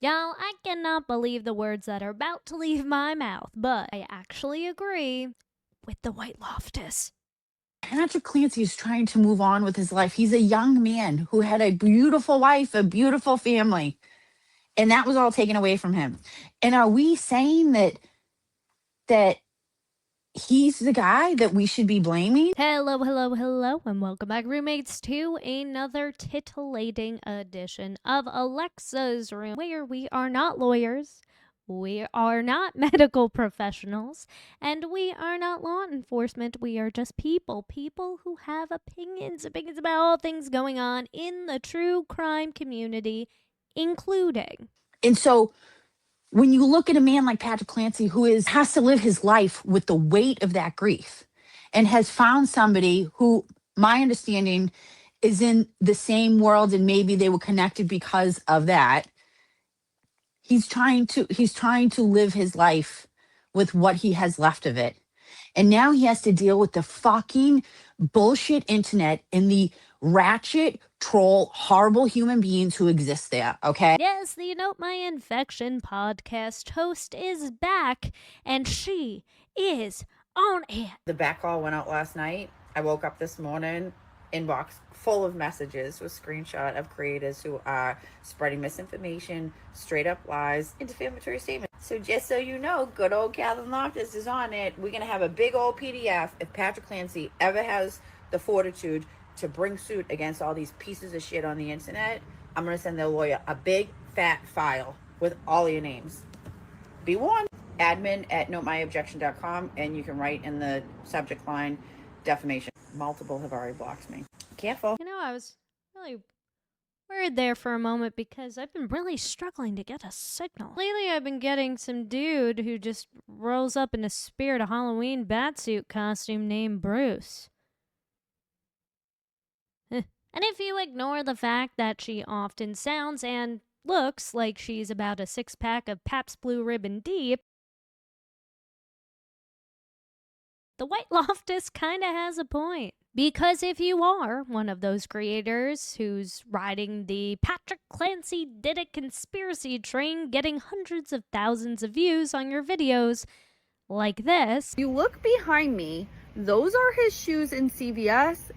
Y'all, I cannot believe the words that are about to leave my mouth, but I actually agree with the White Loftus. Patrick Clancy is trying to move on with his life. He's a young man who had a beautiful wife, a beautiful family, and that was all taken away from him. And are we saying that he's the guy that we should be blaming? Hello, hello, hello, and welcome back, roommates, to another titillating edition of Alexasrewm, where we are not lawyers, we are not medical professionals, and we are not law enforcement. We are just people who have opinions about all things going on in the true crime community, including. And so when you look at a man like Patrick Clancy, who has to live his life with the weight of that grief, and has found somebody who, my understanding, is in the same world, and maybe they were connected because of that. He's trying to live his life with what he has left of it. And now he has to deal with the fucking bullshit internet and the ratchet, troll, horrible human beings who exist there, okay? Yes, the Note My Infection podcast host is back, and she is on it. The back call went out last night. I woke up this morning, inbox full of messages with screenshot of creators who are spreading misinformation, straight up lies, and defamatory statements. So just so you know, good old Catherine Loftus is on it. We're going to have a big old PDF if Patrick Clancy ever has the fortitude to bring suit against all these pieces of shit on the internet. I'm going to send their lawyer a big fat file with all your names. Be warned. admin@notemyobjection.com, and you can write in the subject line defamation. Multiple have already blocked me. Careful. You know, I was really worried there for a moment because I've been really struggling to get a signal. Lately, I've been getting some dude who just rolls up in a spirit of Halloween batsuit costume named Bruce. And if you ignore the fact that she often sounds and looks like she's about a 6-pack of Pabst Blue Ribbon deep, the White Loftus kinda has a point. Because if you are one of those creators who's riding the Patrick Clancy did it conspiracy train, getting hundreds of thousands of views on your videos like this. You look behind me, those are his shoes in CVS,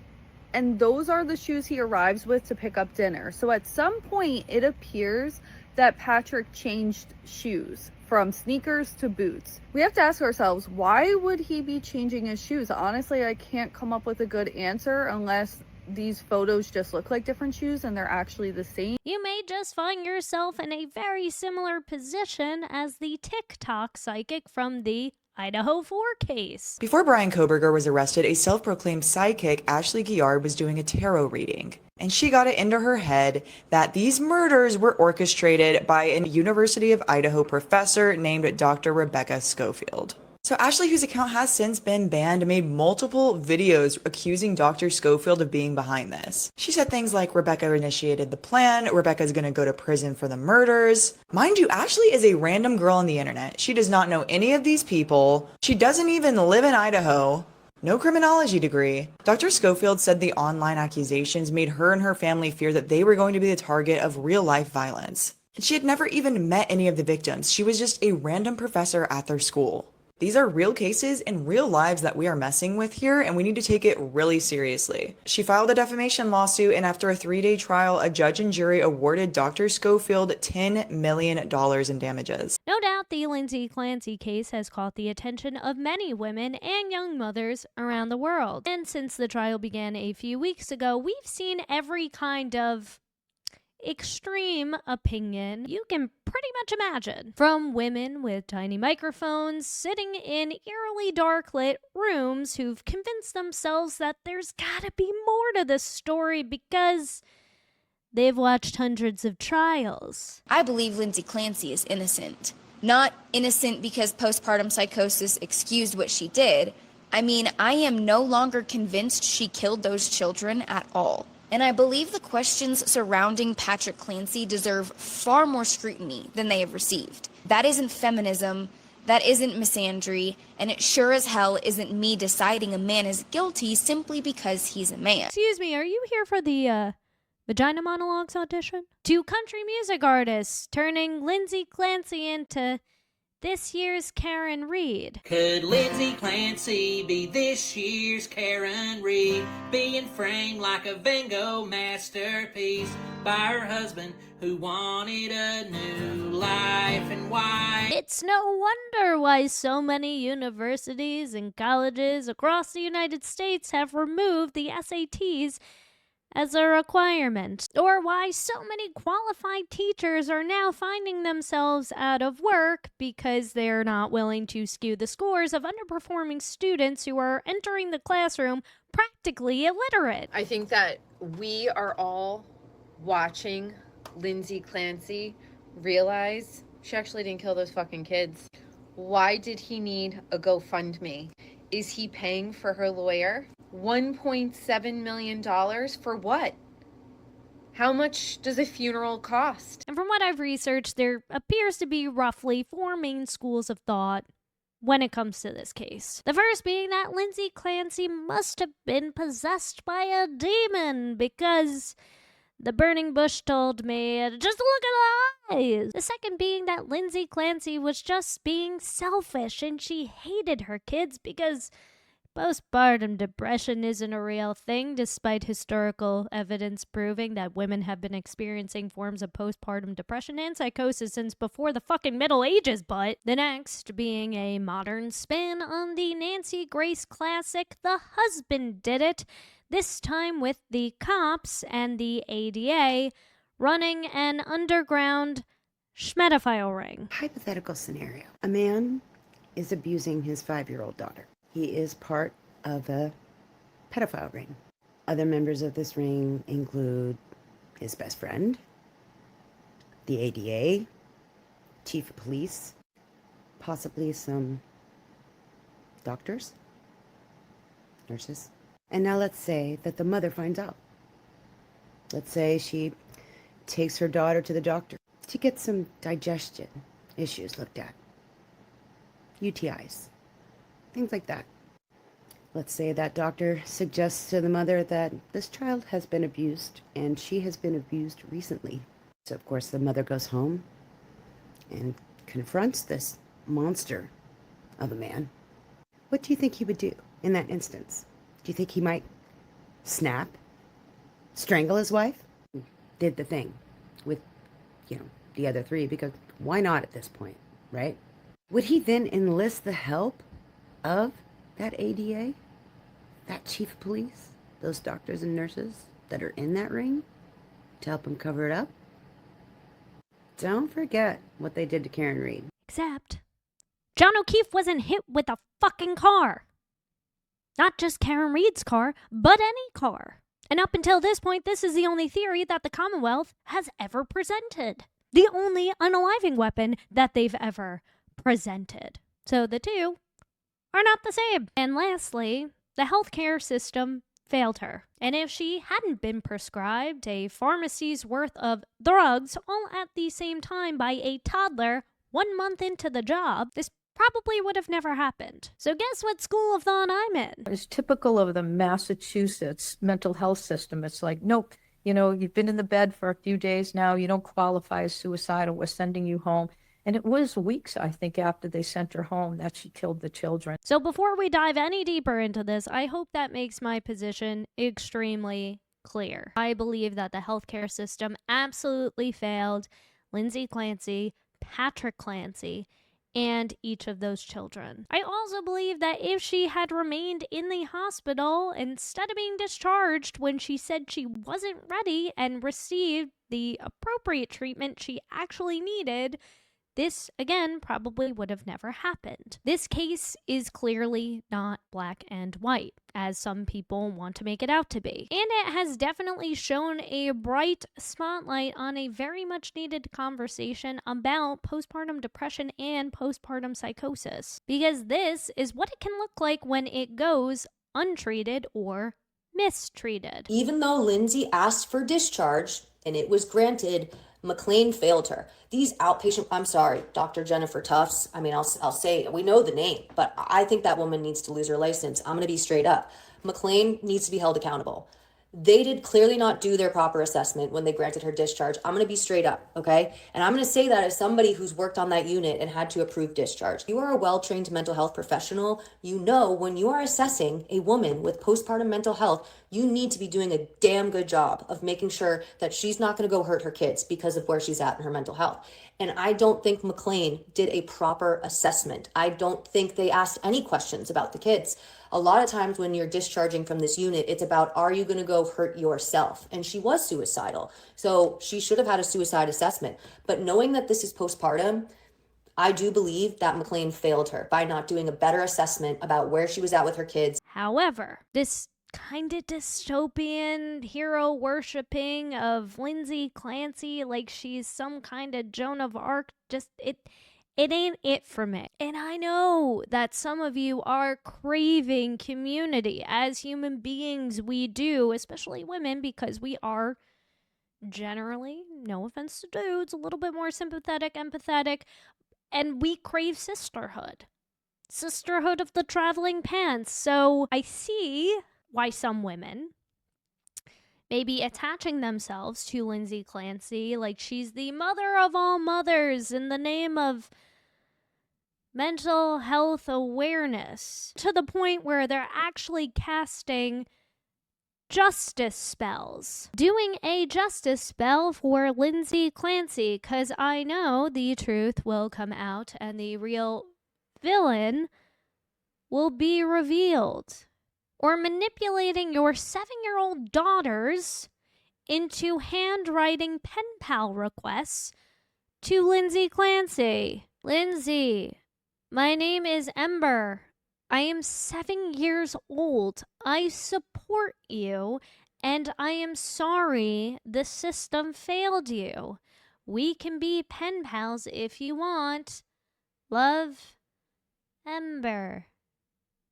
and those are the shoes he arrives with to pick up dinner. So at some point, it appears that Patrick changed shoes from sneakers to boots. We have to ask ourselves, why would he be changing his shoes? Honestly, I can't come up with a good answer unless these photos just look like different shoes and they're actually the same. You may just find yourself in a very similar position as the Tik Tok psychic from the Idaho 4 case. Before Brian Koberger was arrested, a self-proclaimed sidekick, Ashley Guillard, was doing a tarot reading. And she got it into her head that these murders were orchestrated by a University of Idaho professor named Dr. Rebecca Schofield. So Ashley, whose account has since been banned, made multiple videos accusing Dr. Schofield of being behind this. She said things like Rebecca initiated the plan, Rebecca's gonna go to prison for the murders. Mind you, Ashley is a random girl on the internet. She does not know any of these people. She doesn't even live in Idaho. No criminology degree. Dr. Schofield said the online accusations made her and her family fear that they were going to be the target of real-life violence. And she had never even met any of the victims. She was just a random professor at their school. These are real cases and real lives that we are messing with here, and we need to take it really seriously. She filed a defamation lawsuit, and after a 3-day trial, a judge and jury awarded Dr. Schofield $10 million in damages. No doubt the Lindsay Clancy case has caught the attention of many women and young mothers around the world. And since the trial began a few weeks ago, we've seen every kind of extreme opinion you can pretty much imagine. From women with tiny microphones sitting in eerily dark lit rooms who've convinced themselves that there's gotta be more to this story because they've watched hundreds of trials. I believe Lindsay Clancy is innocent. Not innocent because postpartum psychosis excused what she did. I mean, I am no longer convinced she killed those children at all. And I believe the questions surrounding Patrick Clancy deserve far more scrutiny than they have received. That isn't feminism, that isn't misandry, and it sure as hell isn't me deciding a man is guilty simply because he's a man. Excuse me, are you here for the Vagina Monologues audition? To country music artists turning Lindsay Clancy into this year's Karen Reed. Could Lindsay Clancy be this year's Karen Reed, being framed like a Van Gogh masterpiece by her husband who wanted a new life, and why? It's no wonder why so many universities and colleges across the United States have removed the SATs as a requirement, or why so many qualified teachers are now finding themselves out of work because they're not willing to skew the scores of underperforming students who are entering the classroom practically illiterate. I think that we are all watching Lindsay Clancy realize she actually didn't kill those fucking kids. Why did he need a GoFundMe? Is he paying for her lawyer? $1.7 million for what? How much does a funeral cost? And from what I've researched, there appears to be roughly 4 main schools of thought when it comes to this case. The first being that Lindsay Clancy must have been possessed by a demon, because the burning bush told me, just look at the eyes. The second being that Lindsay Clancy was just being selfish and she hated her kids because postpartum depression isn't a real thing, despite historical evidence proving that women have been experiencing forms of postpartum depression and psychosis since before the fucking Middle Ages. But the next being a modern spin on the Nancy Grace classic, The Husband Did It, this time with the cops and the ADA running an underground schmedophile ring. Hypothetical scenario. A man is abusing his 5-year-old daughter. He is part of a pedophile ring. Other members of this ring include his best friend, the ADA, chief of police, possibly some doctors, nurses. And now let's say that the mother finds out. Let's say she takes her daughter to the doctor to get some digestion issues looked at, UTIs, things like that. Let's say that doctor suggests to the mother that this child has been abused and she has been abused recently. So of course the mother goes home and confronts this monster of a man. What do you think he would do in that instance? Do you think he might snap, strangle his wife? Did the thing with, the other 3, because why not at this point, right? Would he then enlist the help of that ADA, that chief of police, those doctors and nurses that are in that ring to help him cover it up? Don't forget what they did to Karen Reed. Except John O'Keefe wasn't hit with a fucking car. Not just Karen Reed's car, but any car. And up until this point, this is the only theory that the Commonwealth has ever presented. The only unaliving weapon that they've ever presented. So the two are not the same. And lastly, the healthcare system failed her. And if she hadn't been prescribed a pharmacy's worth of drugs all at the same time by a toddler 1 month into the job, this probably would have never happened. So guess what school of thought I'm in? It's typical of the Massachusetts mental health system. It's like, nope, you've been in the bed for a few days now, you don't qualify as suicidal, we're sending you home. And it was weeks, I think, after they sent her home that she killed the children. So before we dive any deeper into this, I hope that makes my position extremely clear. I believe that the healthcare system absolutely failed Lindsay Clancy, Patrick Clancy, and each of those children. I also believe that if she had remained in the hospital instead of being discharged when she said she wasn't ready and received the appropriate treatment she actually needed, this, again, probably would have never happened. This case is clearly not black and white, as some people want to make it out to be. And it has definitely shown a bright spotlight on a very much needed conversation about postpartum depression and postpartum psychosis. Because this is what it can look like when it goes untreated or mistreated. Even though Lindsay asked for discharge and it was granted, McLean failed her. These outpatient, I'm sorry, Dr. Jennifer Tufts, I'll say, we know the name, but I think that woman needs to lose her license. I'm going to be straight up. McLean needs to be held accountable. They did clearly not do their proper assessment when they granted her discharge. I'm going to be straight up, okay? And I'm going to say that as somebody who's worked on that unit and had to approve discharge. You are a well-trained mental health professional. You know when you are assessing a woman with postpartum mental health, you need to be doing a damn good job of making sure that she's not going to go hurt her kids because of where she's at in her mental health. And I don't think McLean did a proper assessment. I don't think they asked any questions about the kids. A lot of times when you're discharging from this unit, it's about, are you going to go hurt yourself? And she was suicidal. So she should have had a suicide assessment. But knowing that this is postpartum, I do believe that McLean failed her by not doing a better assessment about where she was at with her kids. However, this kind of dystopian hero worshipping of Lindsay Clancy like she's some kind of Joan of Arc, just it ain't it for me. And I know that some of you are craving community. As human beings, we do, especially women, because we are generally, no offense to dudes, a little bit more sympathetic, empathetic, and we crave sisterhood. Sisterhood of the traveling pants. So I see why some women may be attaching themselves to Lindsay Clancy like she's the mother of all mothers in the name of mental health awareness, to the point where they're actually casting justice spells. Doing a justice spell for Lindsay Clancy, because I know the truth will come out and the real villain will be revealed. Or manipulating your 7-year-old daughters into handwriting pen pal requests to Lindsay Clancy. Lindsay, my name is Ember. I am 7 years old. I support you, and I am sorry the system failed you. We can be pen pals if you want. Love, Ember.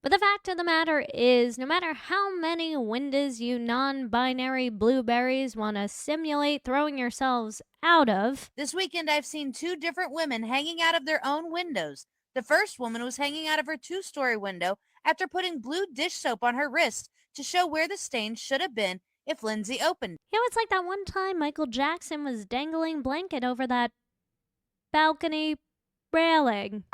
But the fact of the matter is, no matter how many windows you non-binary blueberries want to simulate throwing yourselves out of, this weekend I've seen 2 different women hanging out of their own windows. The first woman was hanging out of her 2-story window after putting blue dish soap on her wrist to show where the stain should have been if Lindsay opened. You know, it's like that one time Michael Jackson was dangling blanket over that balcony railing.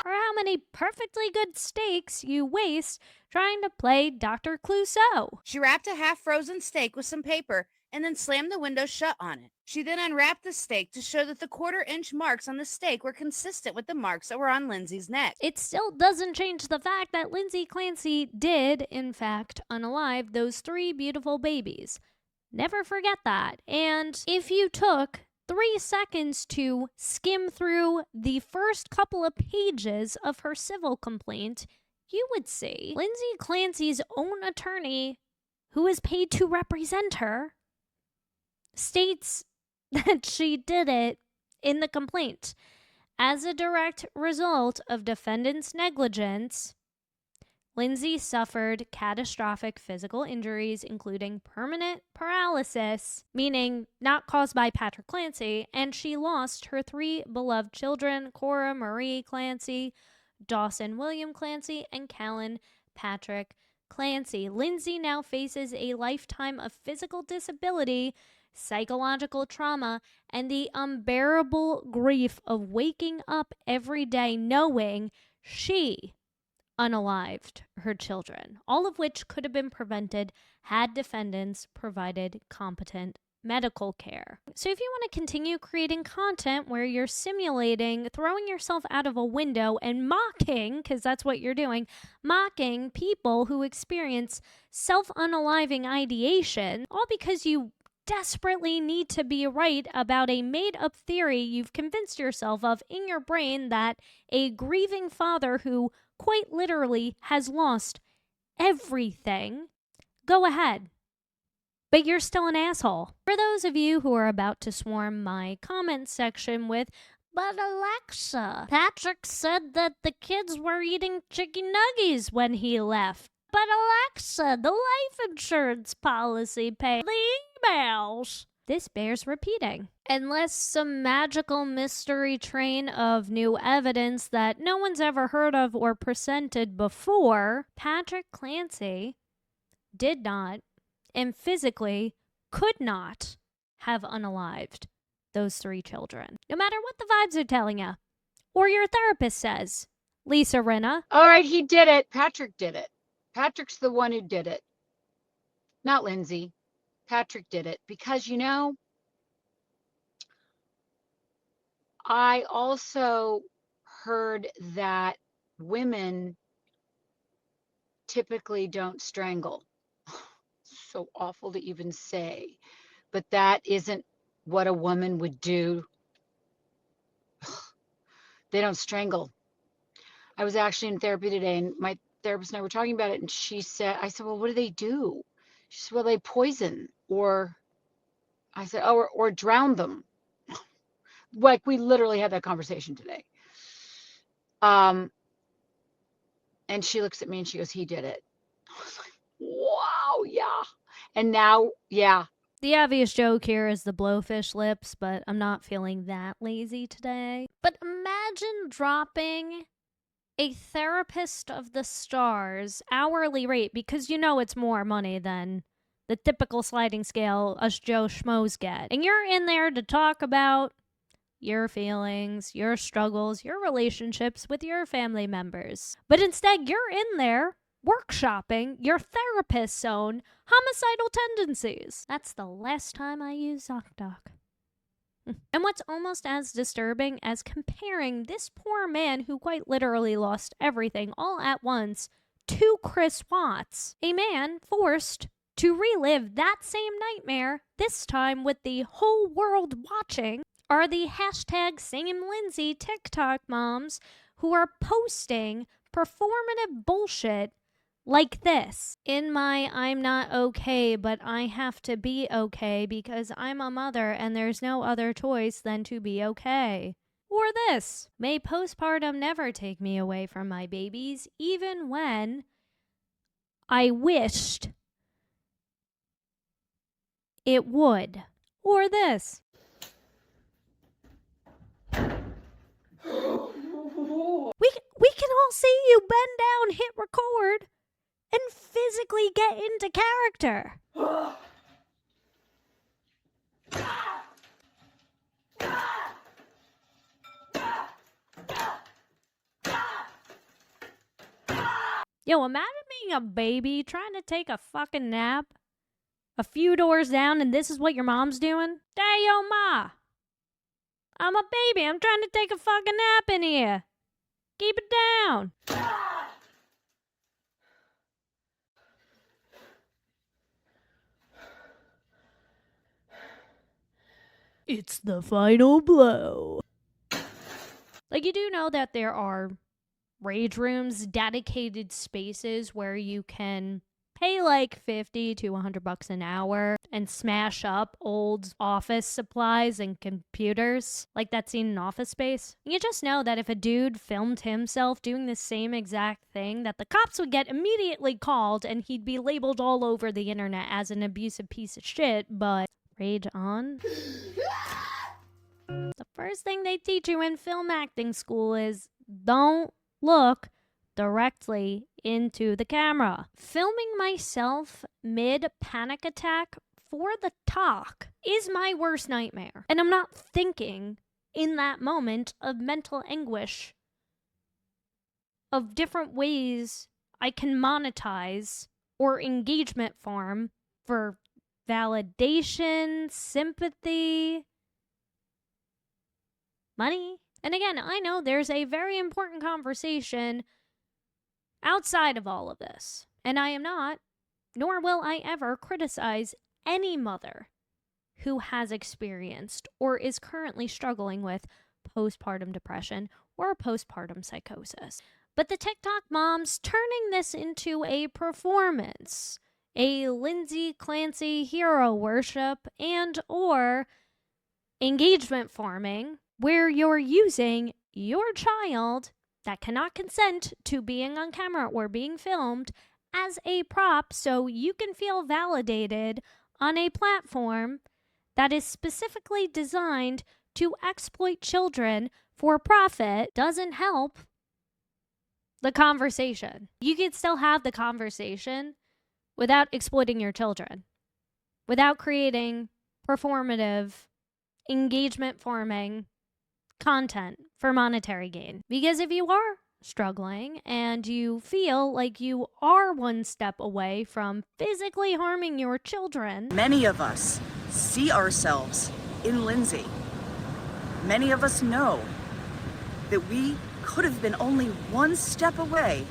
Or how many perfectly good steaks you waste trying to play Dr. Clouseau. She wrapped a half-frozen steak with some paper and then slammed the window shut on it. She then unwrapped the steak to show that the 1/4-inch marks on the steak were consistent with the marks that were on Lindsay's neck. It still doesn't change the fact that Lindsay Clancy did, in fact, unalive those 3 beautiful babies. Never forget that. And if you took 3 seconds to skim through the first couple of pages of her civil complaint, you would see Lindsay Clancy's own attorney, who is paid to represent her, states that she did it in the complaint. As a direct result of defendant's negligence, Lindsay suffered catastrophic physical injuries, including permanent paralysis, meaning not caused by Patrick Clancy, and she lost her 3 beloved children, Cora Marie Clancy, Dawson William Clancy, and Callan Patrick Clancy. Lindsay now faces a lifetime of physical disability, psychological trauma, and the unbearable grief of waking up every day knowing she unalived her children, all of which could have been prevented had defendants provided competent medical care. So if you want to continue creating content where you're simulating throwing yourself out of a window and mocking, because that's what you're doing, mocking people who experience self-unaliving ideation, all because you desperately need to be right about a made-up theory you've convinced yourself of in your brain that a grieving father who quite literally has lost everything, go ahead. But you're still an asshole. For those of you who are about to swarm my comment section with, but Alexa, Patrick said that the kids were eating chicken nuggies when he left. But Alexa, the life insurance policy paid the emails. This bears repeating. Unless some magical mystery train of new evidence that no one's ever heard of or presented before, Patrick Clancy did not and physically could not have unalived those 3 children. No matter what the vibes are telling you, or your therapist says. Lisa Rinna. All right, he did it. Patrick did it. Patrick's the one who did it. Not Lindsay. Patrick did it. Because, I also heard that women typically don't strangle. So awful to even say, but that isn't what a woman would do. They don't strangle. I was actually in therapy today, and my therapist and I were talking about it, and I said, well, what do they do? She said, well, they poison, or I said, oh, or drown them. Like, we literally had that conversation today. And she looks at me and she goes, he did it. I was like, wow, yeah. And now, yeah. The obvious joke here is the blowfish lips, but I'm not feeling that lazy today. But imagine dropping a therapist of the stars hourly rate, because it's more money than the typical sliding scale us Joe Schmoes get. And you're in there to talk about your feelings, your struggles, your relationships with your family members. But instead, you're in there workshopping your therapist's own homicidal tendencies. That's the last time I use ZocDoc. And what's almost as disturbing as comparing this poor man who quite literally lost everything all at once to Chris Watts, a man forced to relive that same nightmare, this time with the whole world watching, are the hashtag #SameLindsay TikTok moms who are posting performative bullshit like this. In my I'm not okay, but I have to be okay because I'm a mother and there's no other choice than to be okay. Or this, may postpartum never take me away from my babies, even when I wished it would. Or this. We can all see you bend down, hit record, and physically get into character. Yo, imagine being a baby trying to take a fucking nap a few doors down, and this is what your mom's doing. Hey, yo, ma. I'm a baby. I'm trying to take a fucking nap in here. Keep it down. It's the final blow. Like, you do know that there are rage rooms, dedicated spaces where you can pay like $50 to $100 an hour and smash up old office supplies and computers, like that scene in Office Space. You just know that if a dude filmed himself doing the same exact thing, that the cops would get immediately called and he'd be labeled all over the internet as an abusive piece of shit. But rage on. The first thing they teach you in film acting school is don't look directly into the camera. Filming myself mid-panic attack for the talk is my worst nightmare. And I'm not thinking in that moment of mental anguish of different ways I can monetize or engagement farm for validation, sympathy, money. And again, I know there's a very important conversation outside of all of this. And I am not, nor will I ever criticize any mother who has experienced or is currently struggling with postpartum depression or postpartum psychosis. But the TikTok moms turning this into a performance, a Lindsay Clancy hero worship, and or engagement farming, where you're using your child that cannot consent to being on camera or being filmed as a prop so you can feel validated on a platform that is specifically designed to exploit children for profit, doesn't help the conversation. You can still have the conversation without exploiting your children. without creating performative, engagement forming content for monetary gain. Because if you are struggling and you feel like you are one step away from physically harming your children, many of us see ourselves in Lindsay. Many of us know that we could have been only one step away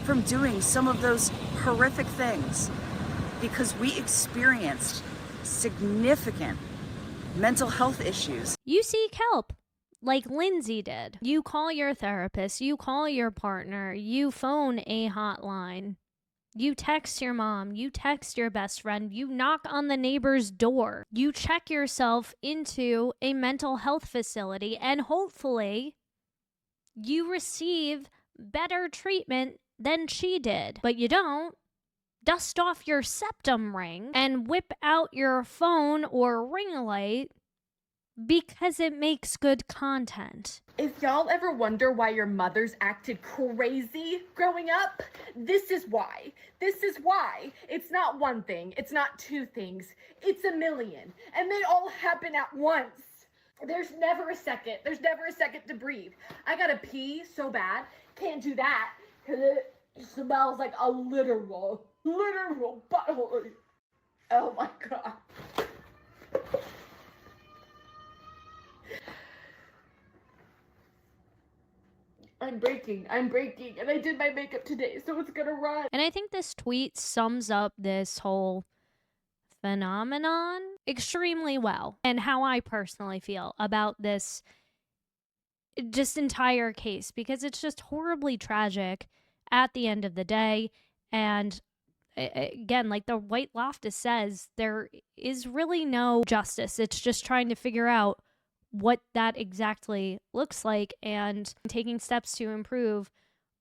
from doing some of those horrific things because we experienced significant mental health issues. you seek help like Lindsay did. You call your therapist, you call your partner, you phone a hotline, you text your mom, you text your best friend, you knock on the neighbor's door, you check yourself into a mental health facility, and hopefully you receive better treatment than she did. But you don't. Dust off your septum ring and whip out your phone or ring light because it makes good content. If y'all ever wonder why your mothers acted crazy growing up, this is why. This is why. It's not one thing. It's not two things. It's a million. And they all happen at once. There's never a second. There's never a second to breathe. I gotta pee so bad. Can't do that because it smells like a literal butthole. Oh my God. I'm breaking, and I did my makeup today, so it's gonna run. And I think this tweet sums up this whole phenomenon extremely well, and how I personally feel about this just entire case, because it's just horribly tragic at the end of the day. And again, like the White Loftus says, there is really no justice. It's just trying to figure out what that exactly looks like and taking steps to improve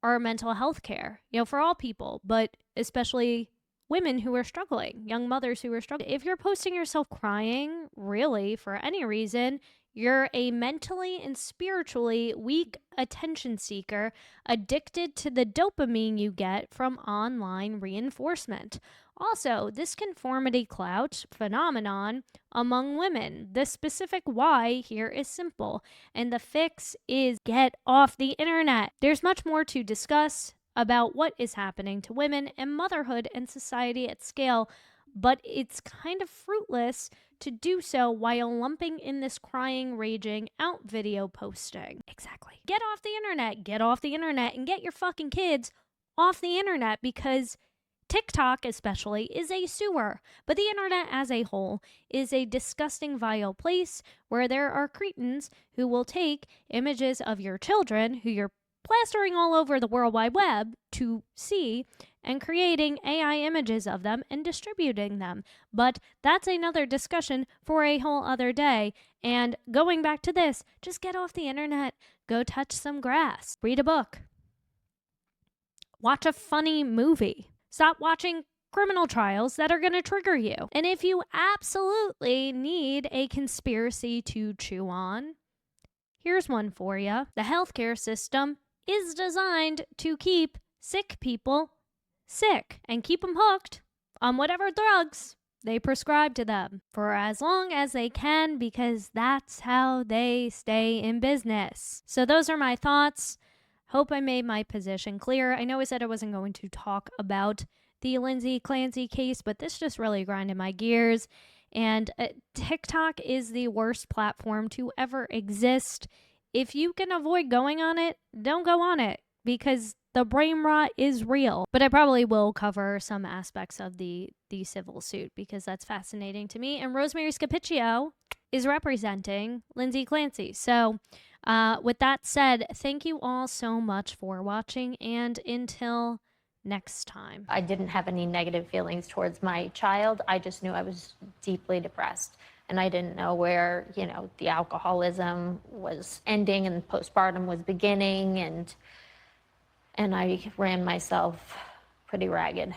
our mental health care, for all people, but especially women who are struggling, young mothers who are struggling. If you're posting yourself crying, really, for any reason, you're a mentally and spiritually weak attention seeker, addicted to the dopamine you get from online reinforcement. Also, this conformity clout phenomenon among women, the specific why here is simple, and the fix is get off the internet. There's much more to discuss about what is happening to women and motherhood and society at scale, but it's kind of fruitless to do so while lumping in this crying, raging out video posting. Exactly. Get off the internet, and get your fucking kids off the internet, because TikTok especially is a sewer, but the internet as a whole is a disgusting, vile place where there are cretins who will take images of your children, who you're plastering all over the World Wide Web to see, and creating AI images of them and distributing them. But that's another discussion for a whole other day. And going back to this, just get off the internet, go touch some grass, read a book, watch a funny movie. Stop watching criminal trials that are going to trigger you. And if you absolutely need a conspiracy to chew on, here's one for you. The healthcare system is designed to keep sick people sick and keep them hooked on whatever drugs they prescribe to them for as long as they can, because that's how they stay in business. So those are my thoughts. Hope I made my position clear. I know I said I wasn't going to talk about the Lindsay Clancy case, but this just really grinded my gears. And TikTok is the worst platform to ever exist. If you can avoid going on it, don't go on it, because the brain rot is real. But I probably will cover some aspects of the civil suit, because that's fascinating to me. And Rosemary Scapicchio is representing Lindsay Clancy. So with that said, thank you all so much for watching, and until next time. I didn't have any negative feelings towards my child. I just knew I was deeply depressed. And I didn't know where, the alcoholism was ending and postpartum was beginning. And I ran myself pretty ragged.